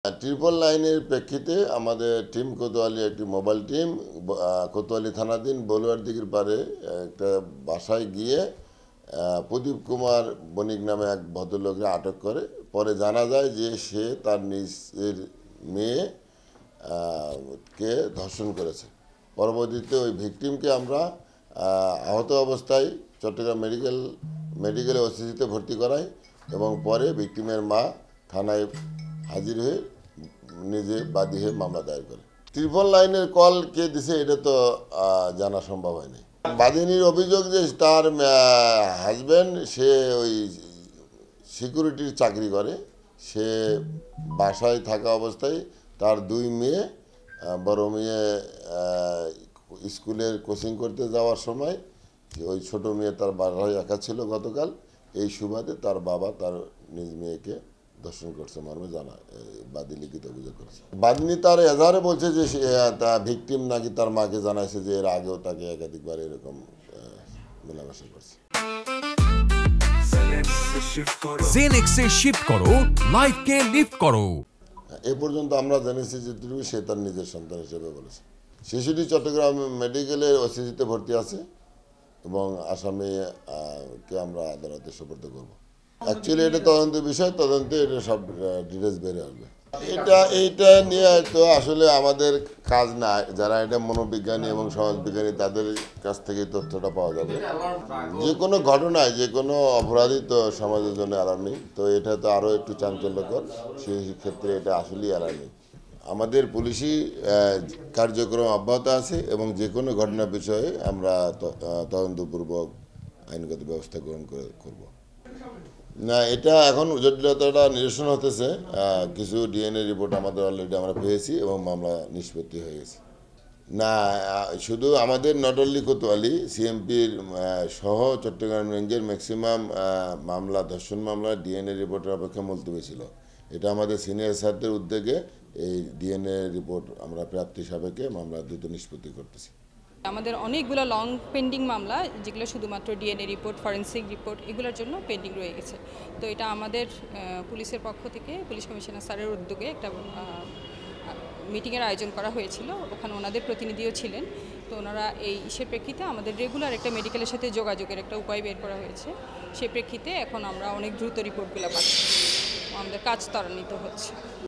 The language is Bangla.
ট্রিপল লাইনের প্রেক্ষিতে আমাদের টিম কোতোয়ালি একটি মোবাইল টিম কোতোয়ালি থানাধীন বলুয়ার দিঘির পারে একটা বাসায় গিয়ে প্রদীপ কুমার বণিক নামে এক ভদ্রলোককে আটক করে। পরে জানা যায় যে সে তার নিজের মেয়ে কে ধর্ষণ করেছে। পরবর্তীতে ওই ভিকটিমকে আমরা আহত অবস্থায় চট্টগ্রাম মেডিকেলে ওসিসিতে ভর্তি করাই এবং পরে ভিকটিমের মা থানায় হাজির হয়ে নিজে বাদী হয়ে মামলা দায়ের করে। ট্রিপল লাইনের কল কে দিছে এটা তো জানা সম্ভব হয়নি। বাদিনীর অভিযোগ যে তার হাজব্যান্ড সে ওই সিকিউরিটির চাকরি করে, সে বাসায় থাকা অবস্থায় তার দুই মেয়ে, বড় মেয়ে স্কুলের কোচিং করতে যাওয়ার সময় ওই ছোট মেয়ে তার বাসায় একা ছিল গতকাল। এই সুবাদে তার বাবা তার নিজ মেয়েকে ধর্ষণ করছে মর্মে জানা বাদী লিখিত অভিযোগ করেছে। বাদিনী তার এজাহারে বলছে যে ভিকটিম নাকি তার মাকে জানাইছে যে এর আগেও তাকে একাধিকবার এরকম মেলামেশা করছে। জেনেক্সে শিফট করো, লাইফকে লিফট করো। এ পর্যন্ত আমরা জেনেছি যে সে তার নিজের সন্তান হিসেবে বলেছে। শিশুটি চট্টগ্রাম মেডিকেলের ওসিসিতে ভর্তি আছে এবং আসামিকে আমরা আদালতে সোপর্দ করব। অ্যাকচুয়ালি এটা তদন্তের বিষয়, তদন্তে এটা সব ডিটেলস বেরিয়ে আসবে। এইটা নিয়ে তো আসলে আমাদের কাজ না, যারা এটা মনোবিজ্ঞানী এবং সমাজবিজ্ঞানী তাদের কাছ থেকে তথ্যটা পাওয়া যাবে। যে কোনো ঘটনায় যে কোনো অপরাধী তো সমাজের জন্য অ্যালার্মিং, তো এটা তো আরও একটু চাঞ্চল্যকর, সেই ক্ষেত্রে এটা আসলেই অ্যালার্মিং। আমাদের পুলিশি কার্যক্রম অব্যাহত আছে এবং যে কোনো ঘটনার বিষয়ে আমরা তদন্তপূর্বক আইনগত ব্যবস্থা গ্রহণ করব। না, এটা এখন জটিলতাটা নিরসন হতেছে। কিছু ডিএনএ রিপোর্ট আমাদের অলরেডি আমরা পেয়েছি এবং মামলা নিষ্পত্তি হয়ে গেছে। না, শুধু আমাদের নট অনলি কোতোয়ালি, সিএমপির সহ চট্টগ্রাম রেঞ্জের ম্যাক্সিমাম মামলা, ধর্ষণ মামলা ডিএনএ রিপোর্টের অপেক্ষা মুলতবি ছিল। এটা আমাদের সিনিয়র স্যারদের উদ্যোগে এই ডিএনএ রিপোর্ট আমরা প্রাপ্তি সাপেক্ষে মামলা দ্রুত নিষ্পত্তি করতেছি। আমাদের অনেকগুলো লং পেন্ডিং মামলা, যেগুলো শুধুমাত্র ডিএনএ রিপোর্ট, ফরেন্সিক রিপোর্ট এগুলোর জন্য পেন্ডিং রয়ে গেছে। তো এটা আমাদের পুলিশের পক্ষ থেকে পুলিশ কমিশনার স্যারের উদ্যোগে একটা মিটিংয়ের আয়োজন করা হয়েছিল। ওখানে ওনাদের প্রতিনিধিও ছিলেন। তো ওনারা এই ইসের প্রেক্ষিতে আমাদের রেগুলার একটা মেডিকেলের সাথে যোগাযোগের একটা উপায় বের করা হয়েছে। সেই প্রেক্ষিতে এখন আমরা অনেক দ্রুত রিপোর্টগুলো পাচ্ছি, আমাদের কাজ ত্বরান্বিত হচ্ছে।